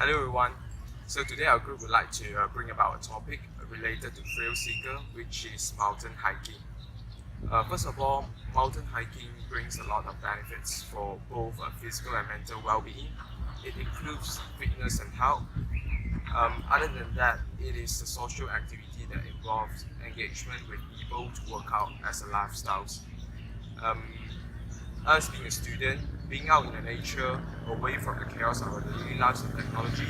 Hello everyone. So today our group would like to bring about a topic related to thrill seeker, which is mountain hiking. First of all, mountain hiking brings a lot of benefits for both physical and mental well-being. It improves fitness and health. Other than that, it is a social activity that involves engagement with people to work out as a lifestyle. Um, us being a student, being out in the nature, away from the chaos of our daily lives and technology,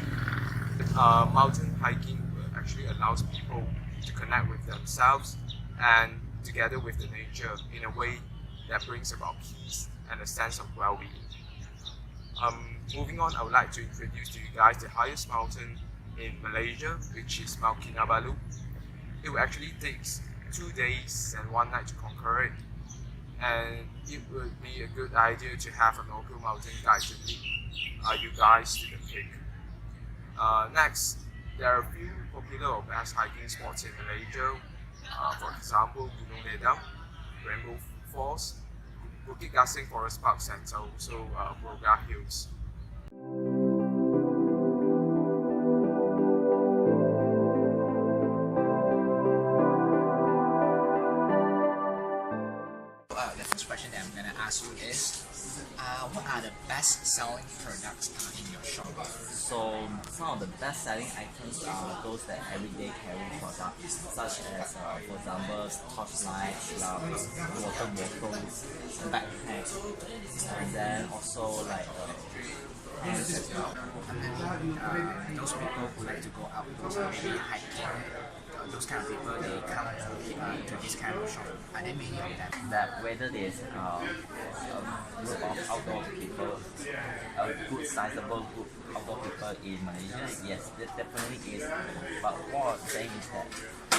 mountain hiking actually allows people to connect with themselves and together with the nature in a way that brings about peace and a sense of well-being. Moving on, I would like to introduce to you guys the highest mountain in Malaysia, which is Mount Kinabalu. It will actually takes 2 days and 1 night to conquer it, and it would be a good idea to have a local mountain guide to lead you guys to the peak. Next, there are a few popular or best hiking spots in Malaysia. For example, Gunung Ledang, Rainbow Falls, Bukit Gasing Forest Park, and also Broga Hills. The first question that I'm gonna ask you is, what are the best selling products in your shop? So some of the best selling items are those that everyday carry products such as for example torchlights, lamps, water bottles, backpacks, and then also like pens as well. Those people who like to go outdoors, maybe hiking, those kind of people, they come to this kind of shop. Are there many of them? That whether there's a group of outdoor people, a good sizable group outdoor people in Malaysia, yes, there definitely is. But what I'm saying is that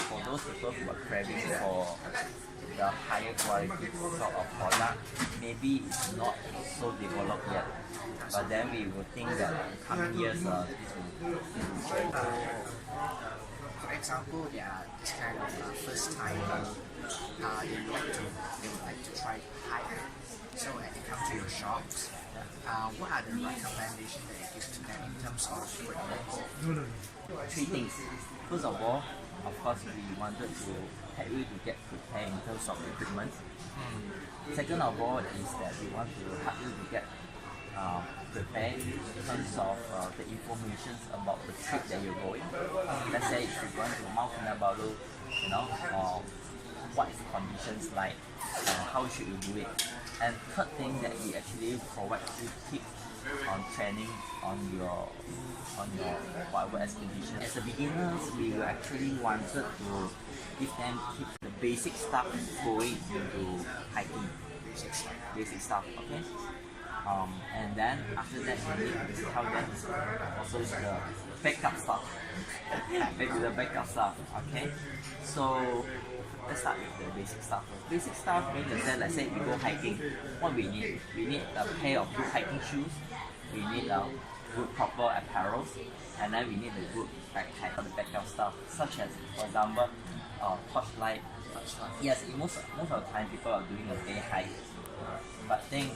for those people who are craving for the higher quality sort of product, maybe it's not so developed yet. But then we will think that in coming years this will change. For example, there are this kind of first timer. They would like to try hike. So when they come to your shops, what are the recommendations that you give to them in terms of equipment? Three things. First of all, of course, we wanted to help you to get prepared in terms of equipment. Second of all is that we want to help you to get prepared in terms of the information about the trip that you're going. Let's say if you're going to Mount Kinabalu, what is the conditions like, how should you do it. And third thing that we actually provide you tips on training on your whatever expedition. As a beginners, we actually wanted to give them keep the basic stuff going into hiking. Basic stuff, okay? And then after that you need to tell them also the backup stuff. Back to the backup stuff, okay? So let's start with the basic stuff. Basic stuff means that let's say we go hiking, what we need? We need a pair of good hiking shoes, we need a good proper apparel, and then we need a good backpack for the backup stuff, such as for example torchlight. Yes, most of the time people are doing a day hike, but think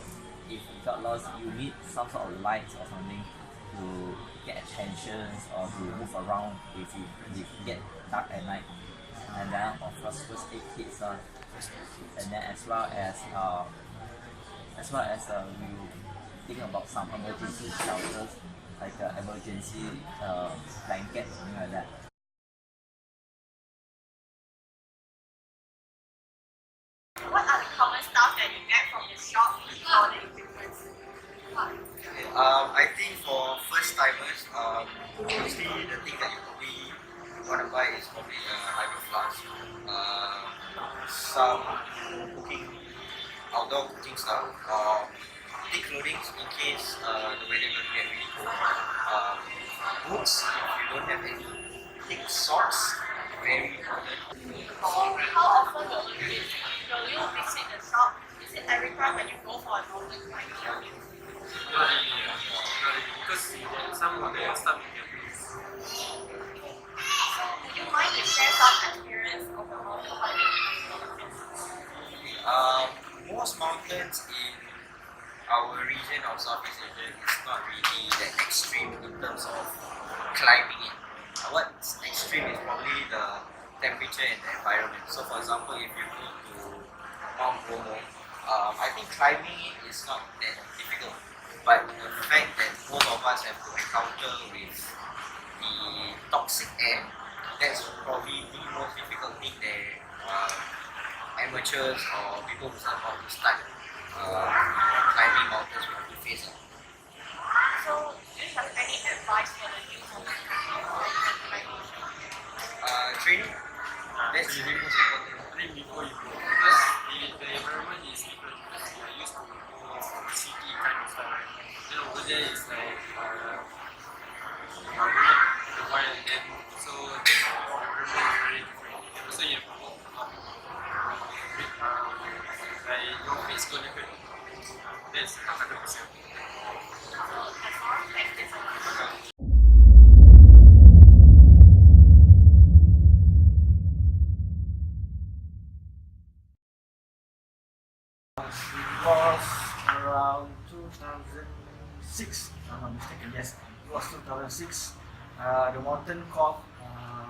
if you got lost, you need some sort of lights or something to get attention or to move around if you get dark at night. And then of course first aid kits and then as well as we think about some emergency shelters like emergency blanket, something like that. What are the common stuff that you get from the shop for the equipment? I think for first timers, mostly the thing that you probably want to buy is probably a hydro flask, some outdoor cooking stuff, thick clothing in case the weather will get really cold. Boots, if you don't have any thick socks, very important. How often will you visit the shop? Is it every time when you go for a mountain hiking? Not really, because some of the stuff you can use. Would you mind to share some experience of the mountain hiking? Most mountains in our region of Southeast Asia is not really that extreme in terms of climbing it. What's extreme is probably the temperature and the environment. So for example, if you go to Mount Bromo, I think climbing it is not that difficult. But the fact that both of us have to encounter with the toxic air, that's probably the most difficult thing that amateurs or people who are about to start climbing mountains will have to face. So, do you have any advice for the youth of Training, that's the most important. Train before you go because the environment is different. We are used to more city kind of stuff. Then over there is like the wild and so the environment is very different. And also you have to walk a lot. Like your face gonna hurt. That's 100%. It was around 2006, if I'm not mistaken. Yes, it was 2006. The mountain called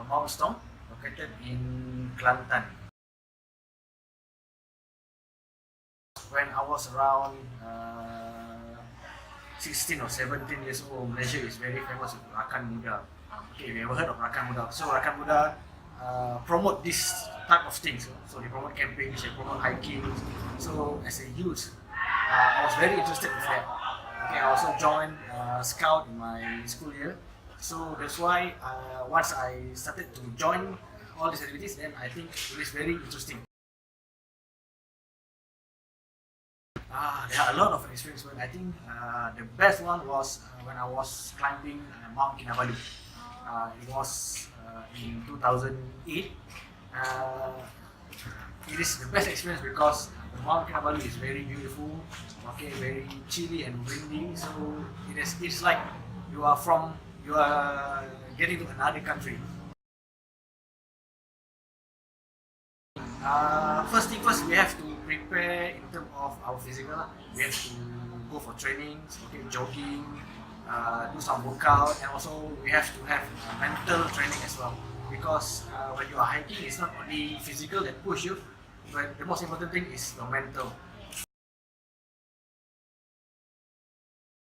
Mount Storm, located in Kelantan. When I was around 16 or 17 years old, Malaysia is very famous with Rakan Muda. Okay, we ever heard of Rakan Muda? So Rakan Muda promote this type of things. So they promote camping, they promote hiking. So as a youth, I was very interested with that. Okay, I also joined Scout in my school year. So that's why once I started to join all these activities, then I think it is very interesting. There are a lot of experiences, but I think the best one was when I was climbing Mount Kinabalu. It was in 2008. It is the best experience because Mount Kinabalu is very beautiful, okay, very chilly and windy. So it's like you are getting to another country. First thing first, we have to prepare in terms of our physical. We have to go for trainings, okay, jogging, do some workout, and also we have to have mental training as well. Because when you are hiking, it's not only physical that push you, but the most important thing is your mental.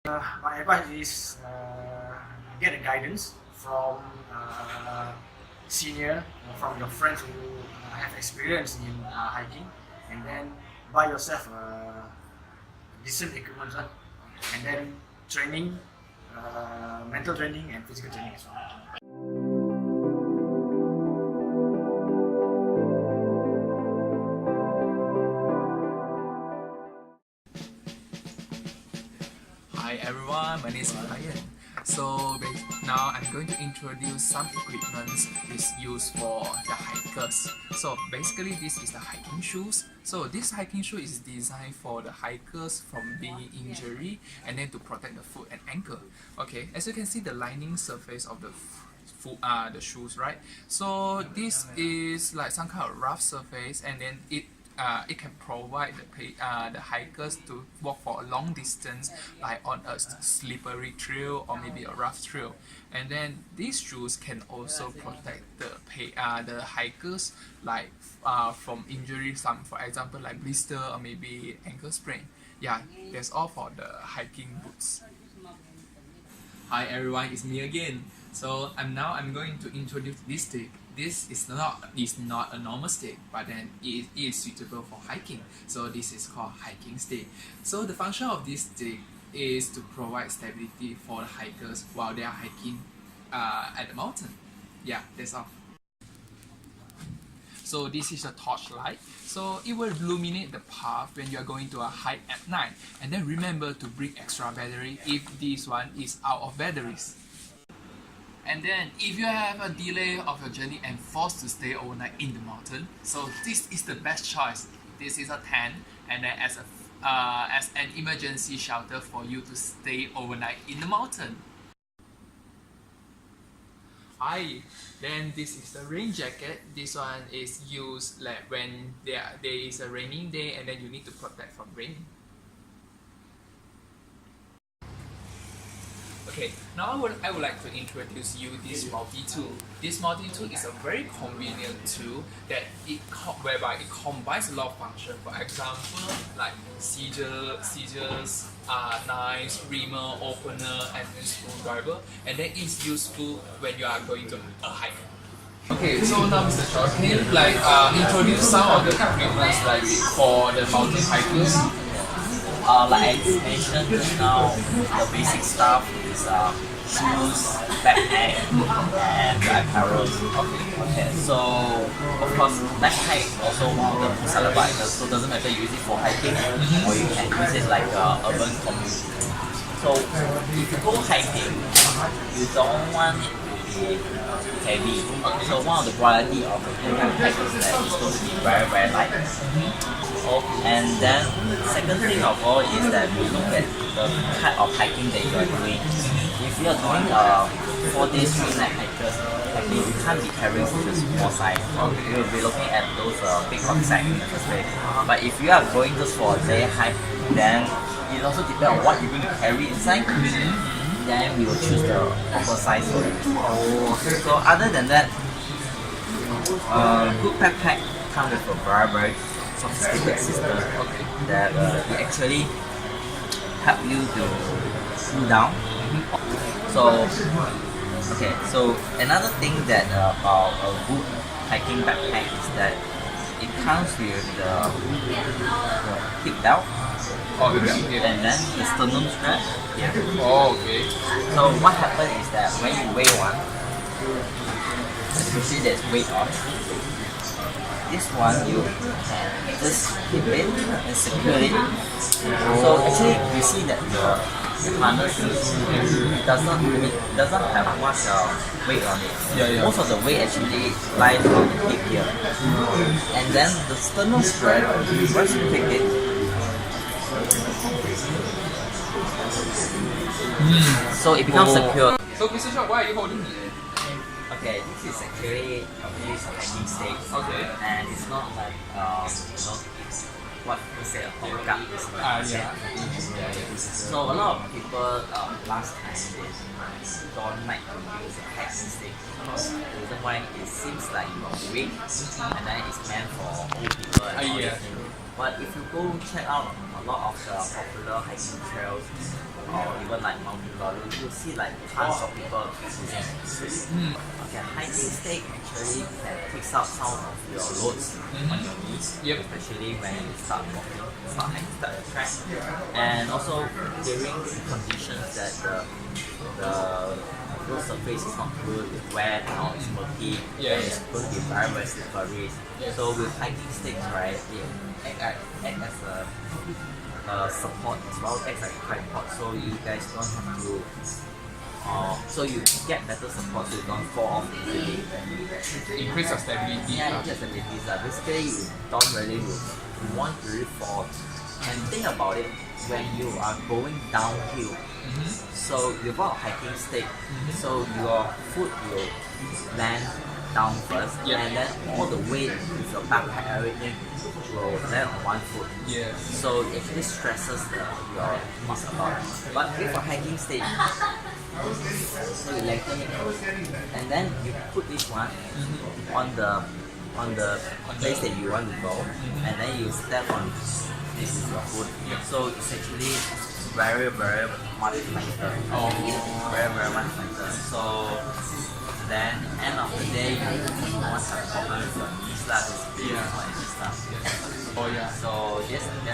My advice is get a guidance from senior, from your friends who have experience in hiking, and then buy yourself decent equipment, and then training, mental training and physical training as well. Hi everyone, my name is Ryan. So now I'm going to introduce some equipment is used for the hikers. So basically this is the hiking shoes. So this hiking shoe is designed for the hikers from being injury and then to protect the foot and ankle. Okay, as you can see the lining surface of the shoes, right? So this is like some kind of rough surface, and then it can provide the hikers to walk for a long distance, like on a slippery trail or maybe a rough trail. And then these shoes can also protect the hikers like from injury, for example like blister or maybe ankle sprain. Yeah, that's all for the hiking boots. Hi everyone, it's me again. So I'm going to introduce this stick. This is not a normal stick, but then it is suitable for hiking. So this is called hiking stick. So the function of this stick is to provide stability for the hikers while they are hiking at the mountain. Yeah, that's all. So this is a torchlight. So it will illuminate the path when you are going to a hike at night. And then remember to bring extra battery if this one is out of batteries. And then if you have a delay of your journey and forced to stay overnight in the mountain, so this is the best choice. This is a tent, and then as an emergency shelter for you to stay overnight in the mountain. Hi, then this is the rain jacket. This one is used like when there is a raining day and then you need to protect from rain. Okay, now I would like to introduce you this multi-tool. This multi-tool is a very convenient tool that whereby it combines a lot of functions. For example, like scissors, knives, reamer, opener, and then screwdriver, and that is useful when you are going to a hike. Okay, so now Mr. Shaw, can you introduce some of the equipment like for the mountain hikers? Like I mentioned just now, the basic stuff is shoes, backpack, and the apparels. Okay, so of course, backpack also one of the most sellable items. So it doesn't matter you use it for hiking or you can use it like urban commute. So if you go hiking, you don't want it to be heavy. So one of the quality of a good backpack is that it's going to be very very light. And then second thing of all is that we look at the type of hiking that you are doing. If you are doing 4 days 3 night hikers, hiking, you can't be carrying such a small size. You will be looking at those big rucksack in the first place. But if you are going just for a day hike, then it also depends on what you're going to carry inside. Then we will choose the proper size for it. So other than that, good backpack comes with a very sophisticated system that it actually help you to cool down. So another thing that about a good hiking backpack is that it comes with the hip belt. And then the sternum strap. Okay. So what happens is that when you weigh one, especially there's weight on, this one you can just keep it and secure it. So actually you see that the harness doesn't have much weight on it. Most of the weight actually lies on the hip here. And then the sternum strap, once you take it, so it becomes secure. So Mr. Shaw, why are you holding it? Okay, this is actually a piece of hiking stick. Okay. And it's not like what we say a hot gut. So a lot of people last time they don't like to use a hiking stick because the reason why it seems like you're weak and then it's meant for old people and all this thing. But if you go check out a lot of the popular hiking trails or even like Mount Laurel, you'll see like tons of people using it. Okay, hiking stick actually can take up some of your loads on your knees, especially when you start walking, start the track. And also during conditions that the road surface is not good, it's wet or it's murky, then it's going to be very slippery. So with hiking sticks, right, it act as a support as well, acts like a tripod, so you guys don't have to so you get better support so you don't fall off easily. Increase your stability. Yeah, increase stability. Basically you don't really want to really fall. And think about it, when you are going downhill, so you've got a hiking stick, so your foot will land down first, and then all the weight with your backpack, everything will land on one foot. So it actually stresses your muscle a lot. But with a hiking stick, so you lengthen it, and then you put this one on the place that you want to go, and then you step on this is your foot. So it's actually very much lighter. Very much lighter. So then end of the day you won't have problem with your knees or any stuff. So that's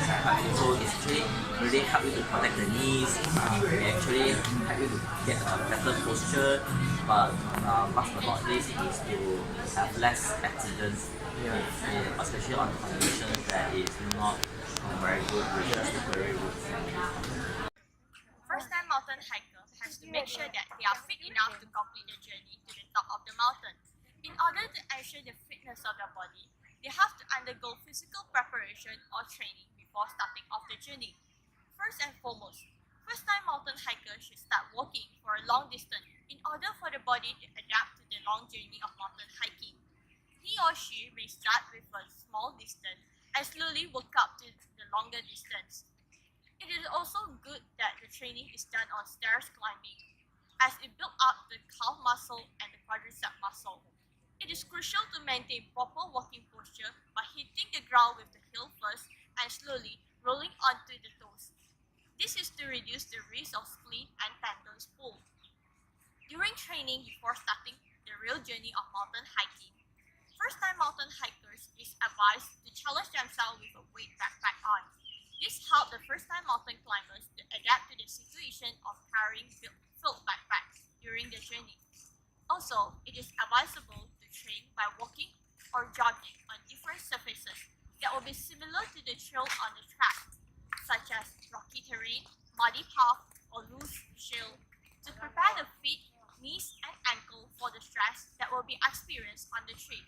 how it so it's actually really help you to protect the knees. It actually help you to get a better posture, but last but not least is to have less accidents, especially on conditions that is not very good with slippery roads. First time mountain hiker has to make sure that they are fit enough to complete the journey to the top of the mountain. In order to ensure the fitness of their body, they have to undergo physical preparation or training before starting off the journey. First and foremost, first time mountain hikers should start walking for a long distance in order for the body to adapt to the long journey of mountain hiking. He or she may start with a small distance and slowly work up to the longer distance. It is also good that the training is done on stairs climbing. as it builds up the calf muscle and the quadricep muscle. It is crucial to maintain proper walking posture by hitting the ground with the heel first and slowly rolling onto the toes. This is to reduce the risk of spleen and tendons pull. During training before starting the real journey of mountain hiking, first-time mountain hikers is advised to challenge themselves with a weight backpack on. This helps the first-time mountain climbers to adapt to the situation of carrying filled backpacks during the journey. Also, it is advisable to train by walking or jogging on different surfaces that will be similar to the trail on the track, such as rocky terrain, muddy path, or loose shale, to prepare the feet, knees, and ankle for the stress that will be experienced on the trail.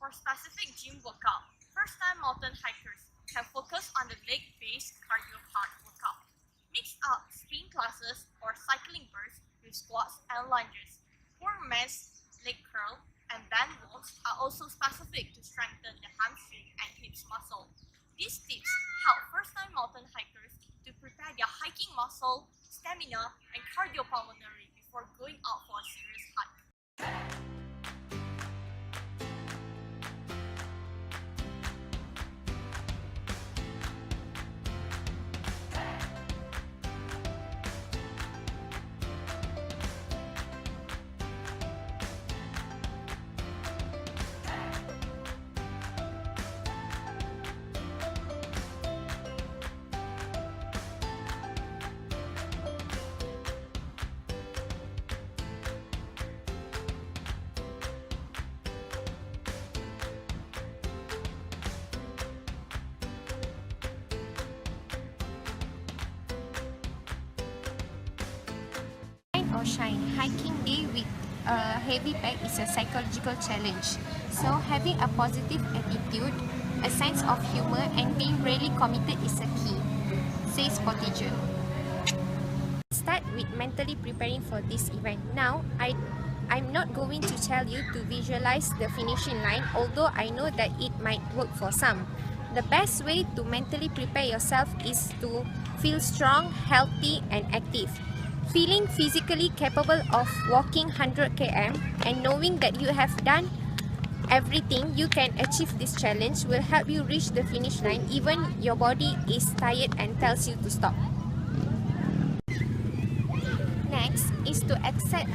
For specific gym workout, first-time mountain hikers can focus on the leg-based cardio part workout. Mix up spin classes or cycling bursts with squats and lunges. For men's leg curl and band walks are also specific to strengthen the hamstring and hips muscle. These tips help first-time mountain hikers to prepare their hiking muscle, stamina, and cardiopulmonary before going out for a serious hike. Rain or shine, hiking day with a heavy pack is a psychological challenge. So having a positive attitude, a sense of humor, and being really committed is a key, says Pottinger. Start with mentally preparing for this event. Now, I'm not going to tell you to visualize the finishing line, although I know that it might work for some. The best way to mentally prepare yourself is to feel strong, healthy, and active. Feeling physically capable of walking 100 km and knowing that you have done everything you can achieve this challenge will help you reach the finish line even your body is tired and tells you to stop. Next is to expect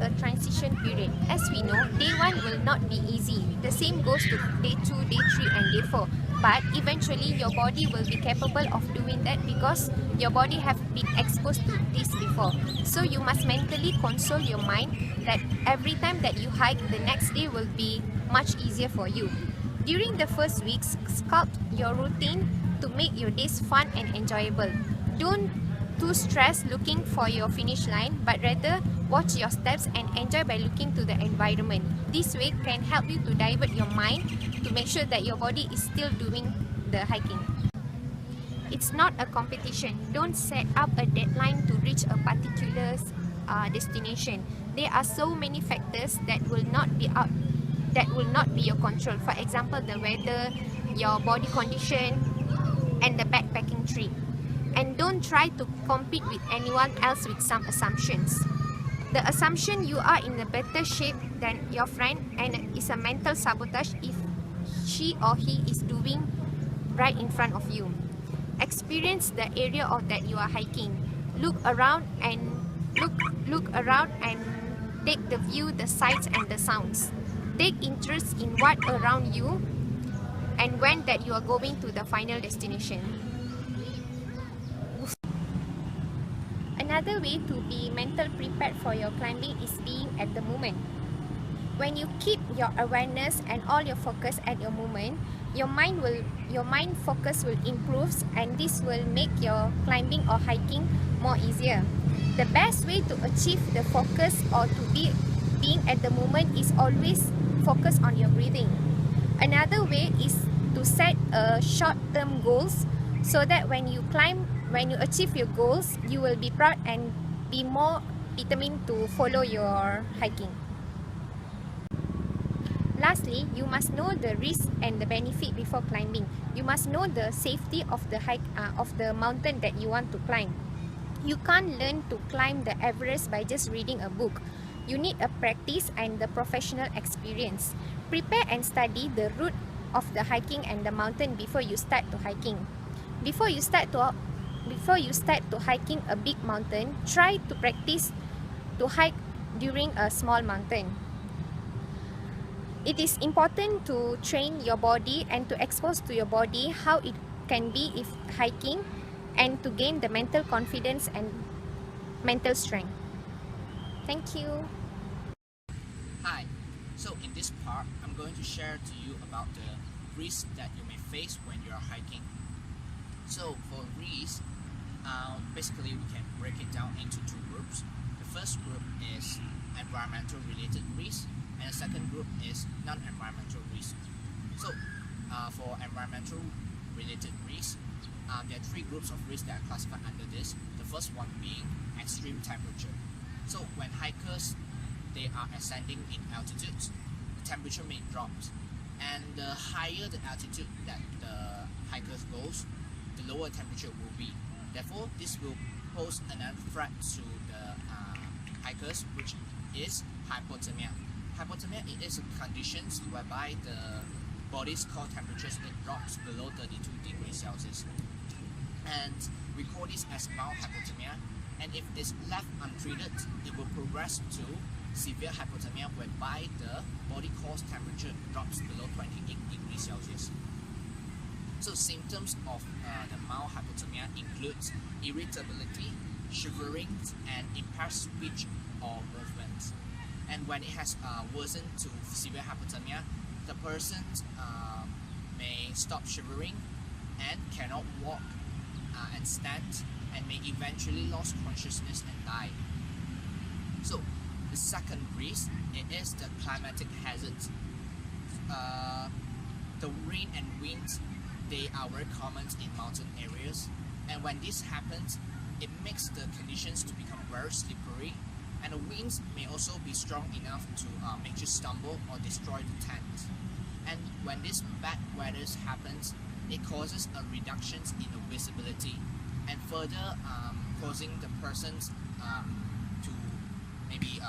a transition period. As we know, day 1 will not be easy. The same goes to day 2, day 3 and day 4. But eventually your body will be capable of doing that because your body have been exposed to this before. So you must mentally console your mind that every time that you hike, the next day will be much easier for you. During the first weeks, sculpt your routine to make your days fun and enjoyable. Don't too stressed looking for your finish line, but rather watch your steps and enjoy by looking to the environment. This way can help you to divert your mind to make sure that your body is still doing the hiking. It's not a competition. Don't set up a deadline to reach a particular destination. There are so many factors that will not be your control. For example, the weather, your body condition, and the backpacking trip. And don't try to compete with anyone else with some assumptions. The assumption you are in a better shape than your friend and is a mental sabotage if she or he is doing right in front of you. Experience the area of that you are hiking. Look around and take the view, the sights and the sounds. Take interest in what around you and when that you are going to the final destination. Another way to be mentally prepared for your climbing is being at the moment. When you keep your awareness and all your focus at your moment, your mind focus will improve, and this will make your climbing or hiking more easier. The best way to achieve the focus or to being at the moment is always focus on your breathing. Another way is to set short-term goals so that when you achieve your goals, you will be proud and be more determined to follow your hiking. Lastly, you must know the risk and the benefit before climbing. You must know the safety of the hike of the mountain that you want to climb. You can't learn to climb the Everest by just reading a book. You need a practice and the professional experience. Prepare and study the route of the hiking and the mountain before you start to hiking. Before you start to hiking a big mountain, try to practice to hike during a small mountain. It is important to train your body and to expose to your body how it can be if hiking, and to gain the mental confidence and mental strength. Thank you. Hi, so in this part, I'm going to share to you about the risks that you may face when you are hiking. So for risks, basically we can break it down into two groups. The first group is environmental related risks, and the second group is non-environmental risks. So for environmental related risks, there are three groups of risks that are classified under this. The first one being extreme temperature. So when hikers they are ascending in altitude, the temperature may drop, and the higher the altitude that the hikers goes, the lower temperature will be. Therefore, this will pose another threat to the hikers, which is hypothermia. Hypothermia is a condition whereby the body's core temperature drops below 32 degrees Celsius. And we call this as mild hypothermia, and if it's left untreated, it will progress to severe hypothermia, whereby the body core temperature drops below 28 degrees Celsius. So symptoms of the mild hypothermia includes irritability, shivering, and impaired speech or movement. And when it has worsened to severe hypothermia, the person may stop shivering and cannot walk and stand, and may eventually lose consciousness and die. So the second risk, it is the climatic hazards. The rain and wind, they are very common in mountain areas, and when this happens, it makes the conditions to become very slippery, and the winds may also be strong enough to make you stumble or destroy the tent. And when this bad weather happens, it causes a reduction in the visibility, and further causing the persons to maybe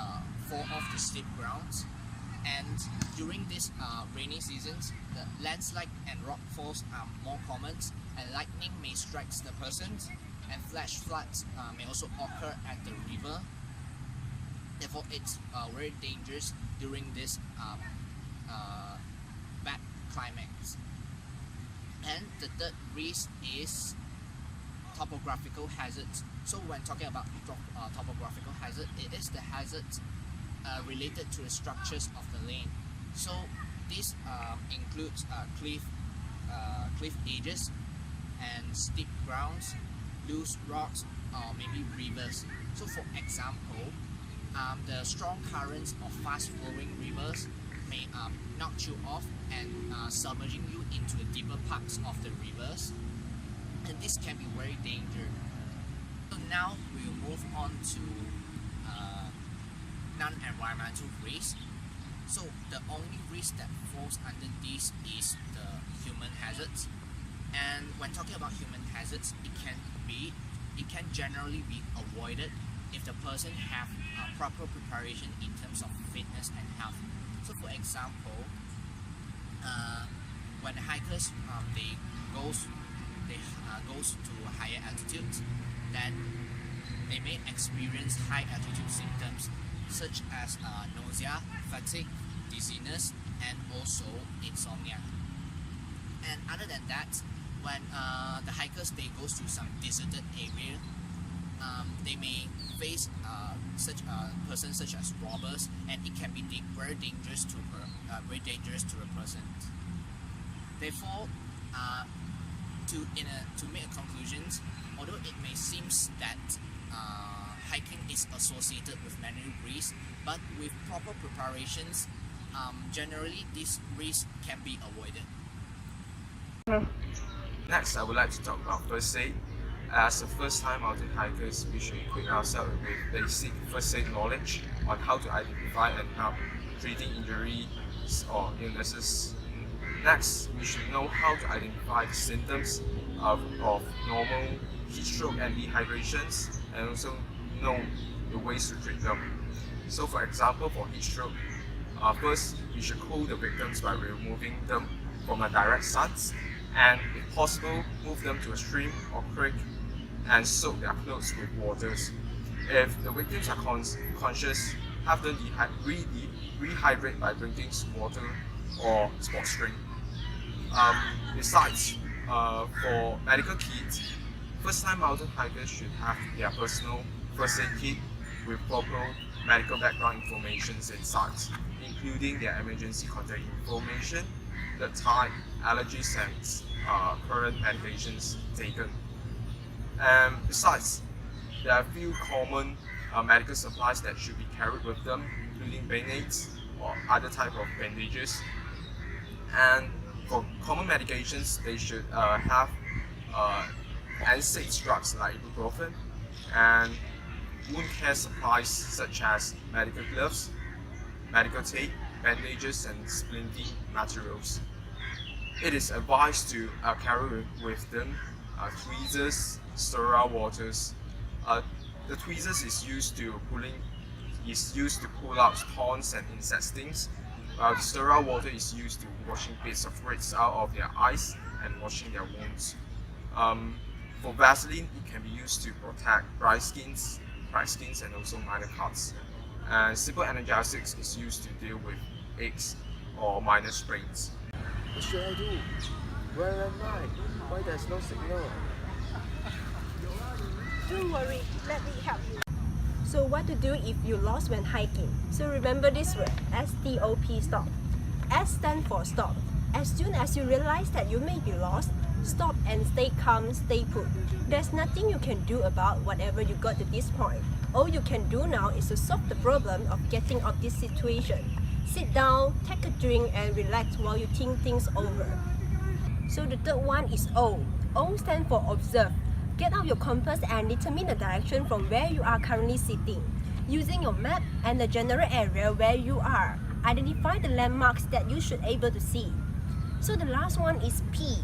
fall off the steep grounds. And during this rainy seasons, the landslide and rock falls are more common, and lightning may strike the persons, and flash floods may also occur at the river. Therefore, it's very dangerous during this bad climates. And the third risk is topographical hazards. So when talking about topographical hazard, it is the hazard related to the structures of the lane. So this includes cliff edges and steep grounds, loose rocks, or maybe rivers. So for example, the strong currents of fast flowing rivers may knock you off and submerging you into the deeper parts of the rivers, and this can be very dangerous. So now we'll move on to non-environmental risk. So the only risk that falls under this is the human hazards. And when talking about human hazards, it can generally be avoided if the person have proper preparation in terms of fitness and health. So for example, when the hikers they goes to higher altitudes, then they may experience high altitude symptoms such as nausea, fatigue, dizziness, and also insomnia. And other than that, when the hikers they goes to some deserted area, they may face such persons such as robbers, and it can be very dangerous to a person. Therefore, to make a conclusion, although it may seem that hiking is associated with many risks, but with proper preparations, generally these risks can be avoided. Next, I would like to talk about first aid. As a first-time mountain hikers, we should equip ourselves with basic first aid knowledge on how to identify and help treating injuries or illnesses. Next, we should know how to identify the symptoms of normal heat stroke and dehydrations, and also know the ways to treat them. So for example, for heat stroke, first you should cool the victims by removing them from a direct sun, and if possible, move them to a stream or creek and soak their clothes with waters. If the victims are conscious, have them rehydrate by drinking water or sports drink. Besides, for medical kits, first-time mountain hikers should have their personal first aid kit with proper medical background information inside, including their emergency contact information, the type, allergies, and current medications taken. And besides, there are a few common medical supplies that should be carried with them, including band-aids or other type of bandages. And for common medications, they should have NSAIDs drugs like ibuprofen, and wound care supplies such as medical gloves, medical tape, bandages, and splinting materials. It is advised to carry with them tweezers, sterile waters. The tweezers is used to pull out thorns and insect stings, while the sterile water is used to washing bits of grit out of their eyes and washing their wounds. For Vaseline, it can be used to protect dry skins and also minor cuts. And simple analgesics is used to deal with aches or minor sprains. What should I do? Where am I? Why there's no signal? Don't worry, let me help you. So what to do if you lost when hiking? So remember this word, S-T-O-P, stop. S stands for stop. As soon as you realize that you may be lost, stop and stay calm, stay put. There's nothing you can do about whatever you got to this point. All you can do now is to solve the problem of getting out of this situation. Sit down, take a drink and relax while you think things over. So the third one is O. O stands for observe. Get out your compass and determine the direction from where you are currently sitting. Using your map and the general area where you are, identify the landmarks that you should be able to see. So the last one is P.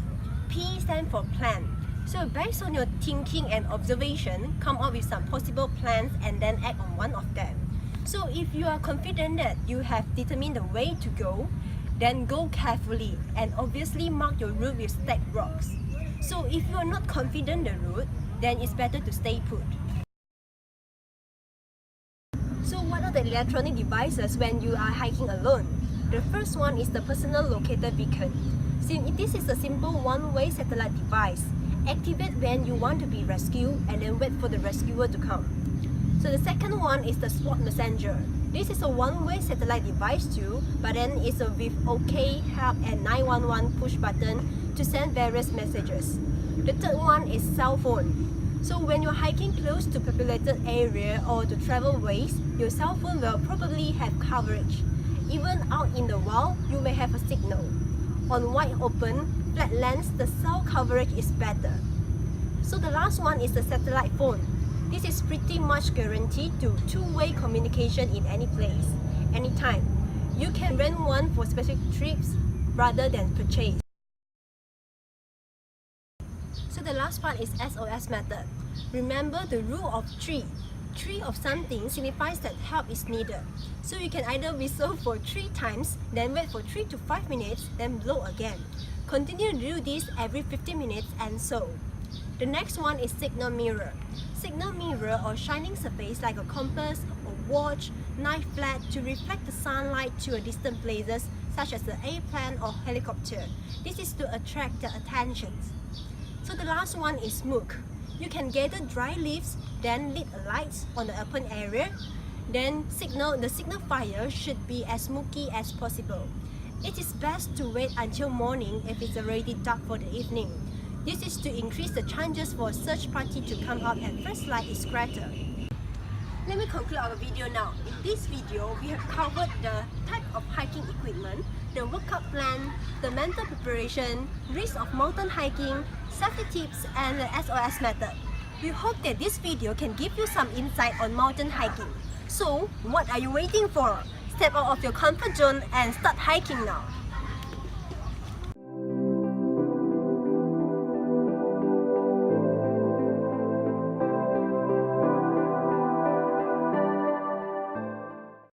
P stands for plan. So based on your thinking and observation, come up with some possible plans and then act on one of them. So if you are confident that you have determined the way to go, then go carefully and obviously mark your route with stacked rocks. So if you are not confident the route, then it's better to stay put. So what are the electronic devices when you are hiking alone? The first one is the personal locator beacon. So this is a simple one-way satellite device. Activate when you want to be rescued and then wait for the rescuer to come. So the second one is the SWOT messenger. This is a one-way satellite device too, but then it's with OK, help and 911 push button to send various messages. The third one is cell phone. So when you're hiking close to populated area or to travel ways, your cell phone will probably have coverage. Even out in the wild, you may have a signal. On wide open, flat lands, the cell coverage is better. So the last one is the satellite phone. This is pretty much guaranteed to two-way communication in any place, anytime. You can rent one for specific trips rather than purchase. So the last part is SOS method. Remember the rule of three. Three of something signifies that help is needed. So you can either whistle for 3 times, then wait for 3 to 5 minutes, then blow again. Continue to do this every 15 minutes and so. The next one is signal mirror. Signal mirror or shining surface like a compass or watch, knife flat to reflect the sunlight to a distant places such as the airplane or helicopter. This is to attract the attention. So the last one is smoke. You can gather dry leaves, then lit a light on the open area. Then the signal fire should be as smoky as possible. It is best to wait until morning if it's already dark for the evening. This is to increase the chances for a search party to come out and first light is greater. Let me conclude our video now. In this video, we have covered the type of hiking equipment, the workout plan, the mental preparation, risk of mountain hiking, safety tips, and the SOS method. We hope that this video can give you some insight on mountain hiking. So, what are you waiting for? Step out of your comfort zone and start hiking now.